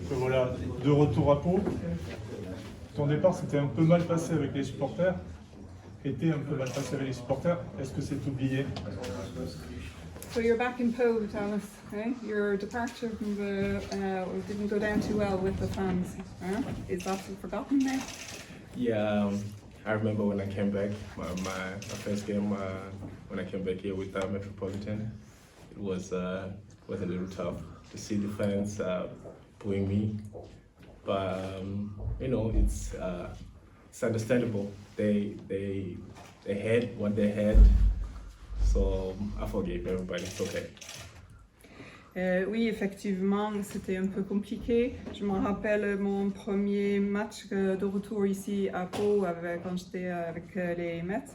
Voilà, de retour à Pau. Ton départ s'était un peu mal passé avec les supporters. Était un peu mal passé avec les supporters. Est-ce que c'est oublié? So you're back in Pau, Thomas. Eh? Your departure from the, didn't go down too well with the fans. Is that forgotten now? Yeah, I remember when I came back, my first game when I came back here with Metropolitan. It was a little tough to see the fans booing me, but you know it's understandable. They had what they had, so I forgave everybody. It's okay. Oui, effectivement, c'était un peu compliqué. Je me rappelle mon premier match de retour ici à Pau quand j'étais avec les Mets.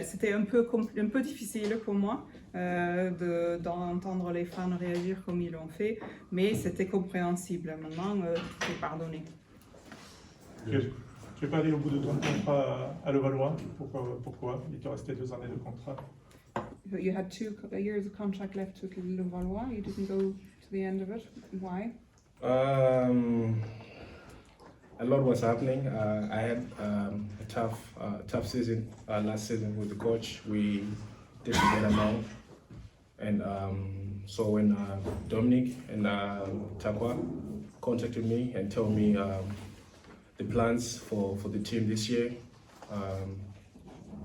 C'était un peu difficile pour moi d'entendre les fans réagir comme ils l'ont fait, mais c'était compréhensible. Maintenant, tout est pardonné. Tu es pas allé au bout de ton contrat à Levallois. Pourquoi? Il te restait 2 années de contrat. You had 2 years of contract left with Levallois. You didn't go to the end of it. Why? A lot was happening. I had a tough season last season with the coach. We didn't get along, and so when Dominic and Takwa contacted me and told me the plans for the team this year,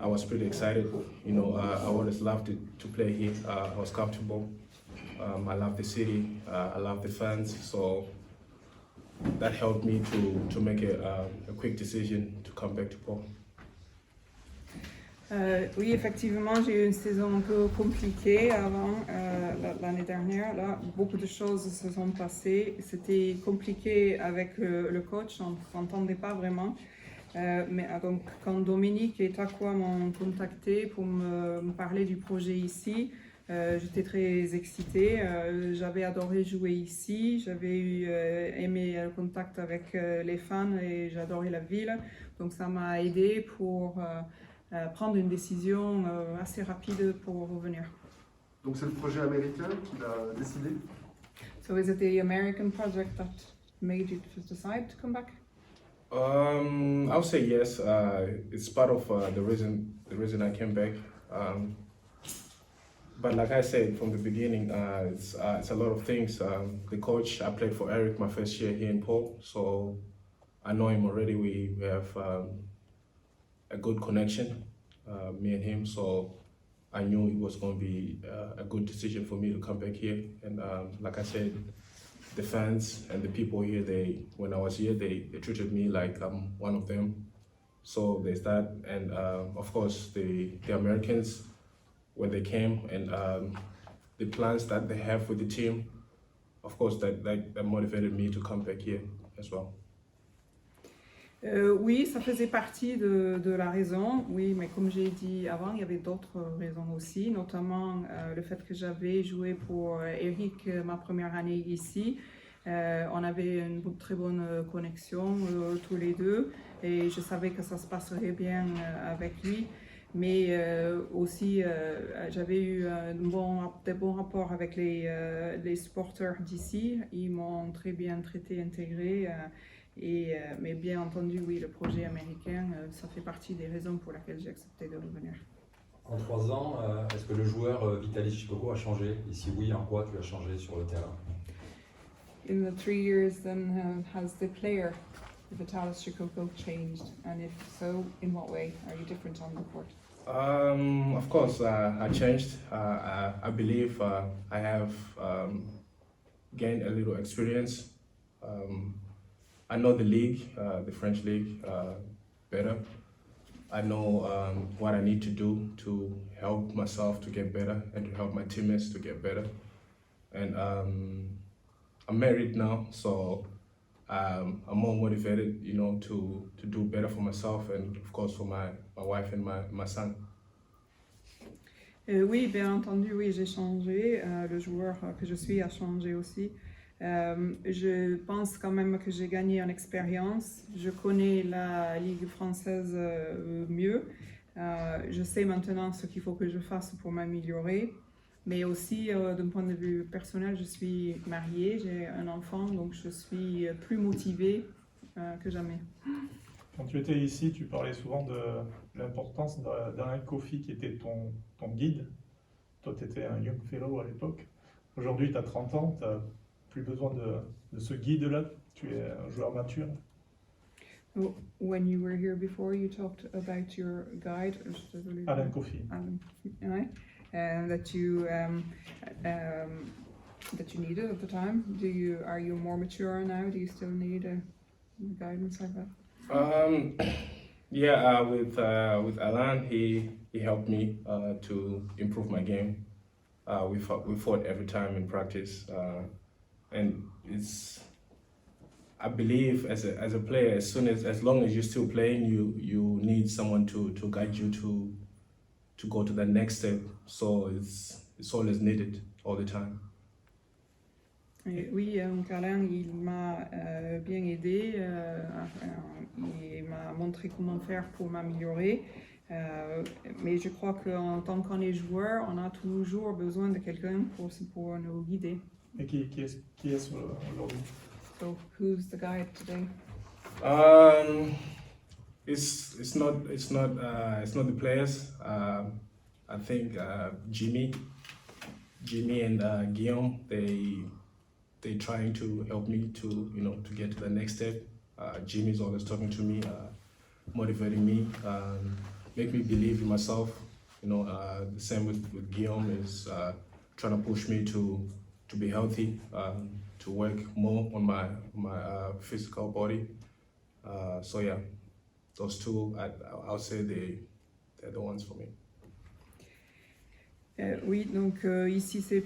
I was pretty excited. You know, I always loved to play here. I was comfortable. I love the city. I love the fans. So that helped me to make a quick decision to come back to Pau. Oui, effectivement, j'ai eu une saison un peu compliquée avant l'année dernière. Là, beaucoup de choses se sont passées. C'était compliqué avec le coach, on ne s'entendait pas vraiment. Mais donc, quand Dominique et Takwa m'ont contacté pour me parler du projet ici, j'étais très excitée. J'avais adoré jouer ici, j'avais aimé le contact avec les fans et j'adorais la ville. Donc ça m'a aidé pour prendre une décision assez rapide pour revenir. Donc c'est le projet américain qui l'a décidé? So is it the American project that made you decide to come back? I would say yes. It's part of the reason I came back. But like I said from the beginning, it's a lot of things. The coach, I played for Eric my first year here in Pau, so I know him already. We have a good connection, me and him. So I knew it was going to be a good decision for me to come back here. And like I said, the fans and the people here, when I was here, they treated me like I'm one of them. So there's that, and of course the Americans, when they came, and the plans that they have with the team, of course that motivated me to come back here as well. Oui, ça faisait partie de la raison, oui, mais comme j'ai dit avant, il y avait d'autres raisons aussi, notamment le fait que j'avais joué pour Eric ma première année ici. On avait une très bonne connexion tous les deux et je savais que ça se passerait bien avec lui. Mais aussi, j'avais eu des bons rapports avec les supporters d'ici. Ils m'ont très bien traité, intégré. Mais bien entendu, oui, le projet américain, ça fait partie des raisons pour lesquelles j'ai accepté de revenir. En 3 ans, est-ce que le joueur Vitaly Chicoco a changé? Et si oui, en quoi tu as changé sur le terrain? In the 3 years, then, has the player, Vitaly Chicoco, changed? And if so, in what way? Are you different on the court? Of course, I changed. I believe I have gained a little experience. I know the league, the French league, better. I know what I need to do to help myself to get better and to help my teammates to get better. And I'm married now, so I'm more motivated, you know, to do better for myself and of course for my wife and my son. Oui, bien entendu, oui, j'ai changé. Le joueur que je suis a changé aussi. Je pense quand même que j'ai gagné en expérience. Je connais la Ligue française mieux. Je sais maintenant ce qu'il faut que je fasse pour m'améliorer. Mais aussi, d'un point de vue personnel, je suis mariée, j'ai un enfant, donc je suis plus motivée que jamais. Quand tu étais ici, tu parlais souvent de l'importance d'Alain Kofi qui était ton guide. Toi, tu étais un young fellow à l'époque. Aujourd'hui, tu as 30 ans, tu n'as plus besoin de ce guide-là. Tu es un joueur mature. When you were here before, you talked about your guide, Alain Kofi. Right? That you needed at the time. Are you more mature now? Do you still need guidance like that? With Alan, he helped me to improve my game. We fought every time in practice, and I believe as a player, as long as you're still playing, you need someone to guide you to go to the next step. So it's always needed all the time. Et oui, donc Alain, il m'a bien aidé, il m'a montré comment faire pour m'améliorer. Mais je crois qu'en tant qu'on est joueur, on a toujours besoin de quelqu'un pour nous guider. Et qui est aujourd'hui? So who's the guide today? It's not the players. I think Jimmy and Guillaume, they trying to help me to get to the next step. Jimmy's always talking to me, motivating me, make me believe in myself. The same with Guillaume is trying to push me to be healthy, to work more on my physical body. So yeah, those two, I'll say they're the ones for me. Oui, donc ici c'est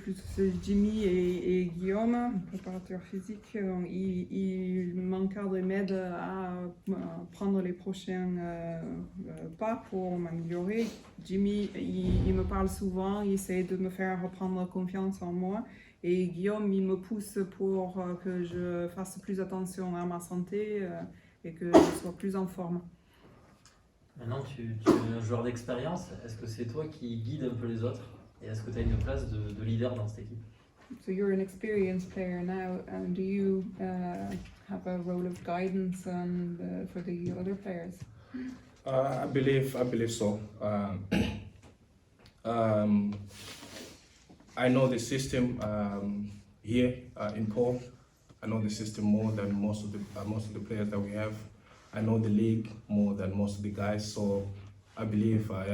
Jimmy et Guillaume, préparateur physique. Ils m'encadrent et m'aident à prendre les prochains pas pour m'améliorer. Jimmy, il me parle souvent, il essaie de me faire reprendre confiance en moi. Et Guillaume, il me pousse pour que je fasse plus attention à ma santé et que je sois plus en forme. Maintenant, tu es un joueur d'expérience. Est-ce que c'est toi qui guide un peu les autres? Et est-ce que tu as une place de leader dans cette équipe? So you're an experienced player now, and do you have a role of guidance for the other players? I believe so. I know the system here in Paul. I know the system more than most of the players that we have. I know the league more than most of the guys. So I believe I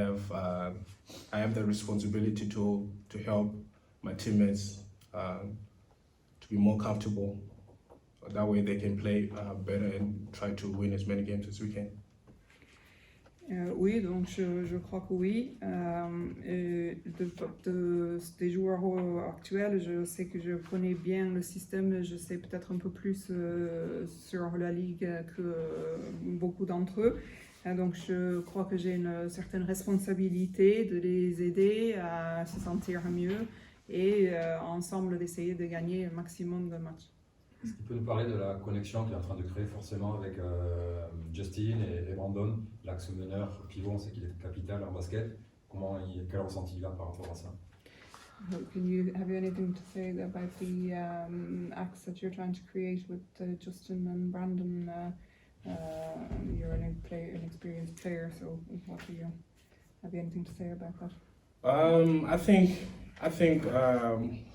have the responsibility to help my teammates to be more comfortable. That way they can play better and try to win as many games as we can. Oui, donc je crois que oui. Des joueurs actuels, je sais que je connais bien le système, je sais peut-être un peu plus sur la ligue que beaucoup d'entre eux. Donc je crois que j'ai une certaine responsabilité de les aider à se sentir mieux et ensemble d'essayer de gagner un maximum de matchs. Est-ce qu'il peut nous parler de la connexion qu'il est en train de créer forcément avec Justin et Brandon, l'axe meneur pivot, on sait qu'il est capital en basket. Quel ressenti il a par rapport à ça? Have you anything to say about the axe that you're trying to create with Justin and Brandon? You're an experienced player, so have you anything to say about that? I think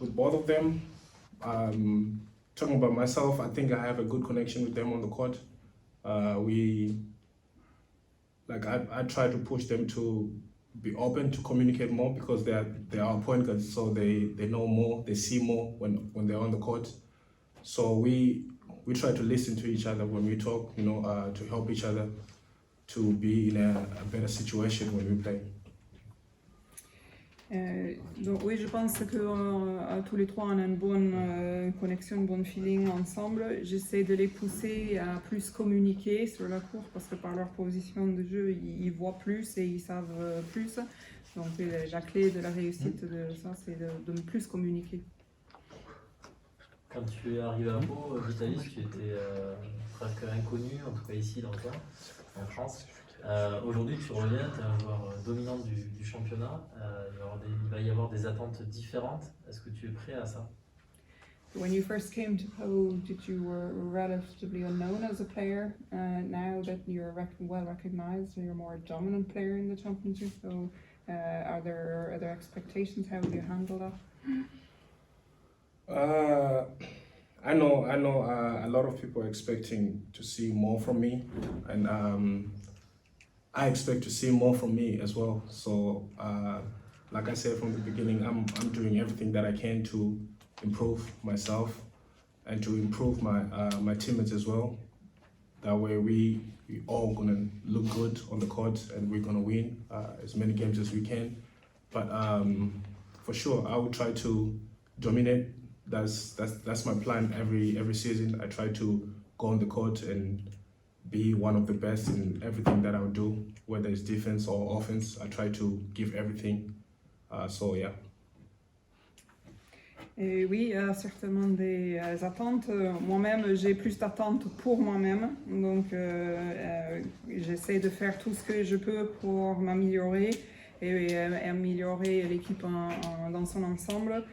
with both of them, talking about myself, I think I have a good connection with them on the court. I try to push them to be open to communicate more because they are point guards, so they know more, they see more when they're on the court. So we try to listen to each other when we talk, to help each other to be in a better situation when we play. Donc oui, je pense que tous les trois on a une bonne connexion, un bon feeling ensemble. J'essaie de les pousser à plus communiquer sur la cour parce que par leur position de jeu, ils voient plus et ils savent plus. Donc la clé de la réussite de ça, c'est de plus communiquer. Quand tu es arrivé à Pau, Vitalis, tu étais presque inconnu, en tout cas ici dans le coin, en France. Aujourd'hui, tu reviens, tu es un joueur dominant du championnat. Il va y avoir des attentes différentes. Est-ce que tu es prêt à ça? When you first came to Poe, you were relatively unknown as a player. Now that you're well recognized, you're a more dominant player in the championship. So, are there expectations? How do you handle that? I know. A lot of people are expecting to see more from me, and I expect to see more from me as well. So, like I said from the beginning, I'm doing everything that I can to improve myself and to improve my teammates as well. That way, we all gonna look good on the court, and we're gonna win as many games as we can. But for sure, I will try to dominate. That's my plan every season. I try to go on the court and be one of the best in everything that I'll do, whether it's defense or offense. I try to give everything. So yeah. Et oui, il y a certainement des attentes. Moi-même, j'ai plus d'attentes pour moi-même. Donc, j'essaie de faire tout ce que je peux pour m'améliorer et améliorer l'équipe dans son ensemble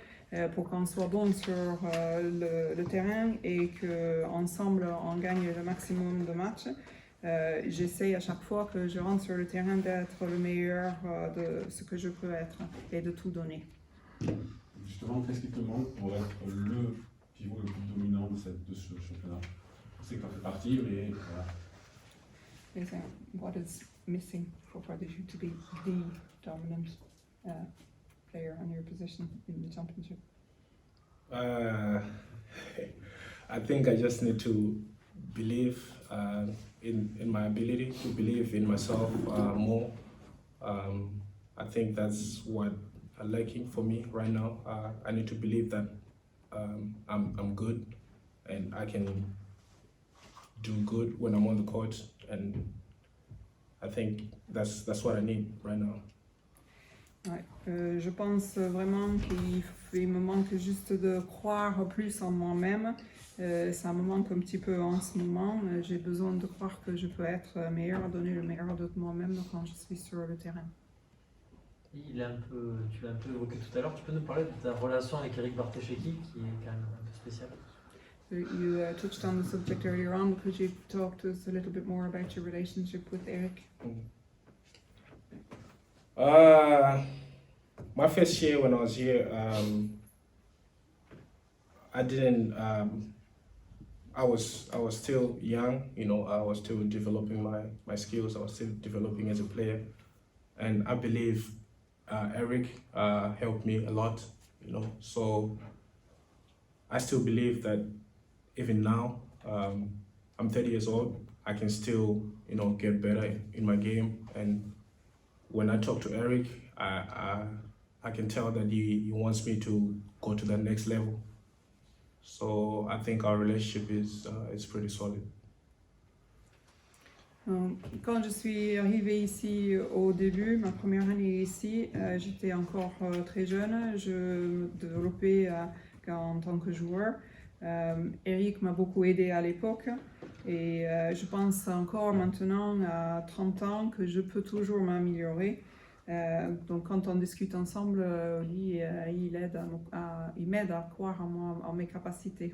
pour qu'on soit bon sur le terrain et qu'ensemble, on gagne le maximum de matchs. J'essaie à chaque fois que je rentre sur le terrain d'être le meilleur de ce que je peux être et de tout donner. Justement, qu'est-ce qui te manque pour être le pivot le plus dominant de ce championnat? Je sais que tu en fais partie, mais voilà. What is missing for you to be the dominant player in your position in the championship? I think I just need to believe in my ability, to believe in myself more. I think that's what lacking for me right now. I need to believe that I'm good and I can do good when I'm on the court, and I think that's what I need right now. Ouais, je pense vraiment qu'il me manque juste de croire plus en moi-même. Ça me manque un petit peu en ce moment. J'ai besoin de croire que je peux être meilleur, donner le meilleur de moi-même quand je suis sur le terrain. Tu l'as un peu évoqué tout à l'heure. Tu peux nous parler de ta relation avec Eric Bartesheki, qui est quand même un peu spéciale? So you touched on the subject earlier on. Could you talk to us a little bit more about your relationship with Eric? My first year when I was here, I didn't. I was still young, you know. I was still developing my skills. I was still developing as a player, and I believe Eric helped me a lot, you know. So I still believe that even now, I'm 30 years old. I can still, you know, get better in my game. And when I talk to Eric, I can tell that he wants me to go to the next level. So I think our relationship is pretty solid. Quand je suis arrivée ici au début, ma première année ici, j'étais encore très jeune, je me développais en tant que joueur. Eric m'a beaucoup aidé à l'époque et je pense encore maintenant à 30 ans que je peux toujours m'améliorer. Donc quand on discute ensemble, lui, il m'aide à croire en moi, en mes capacités.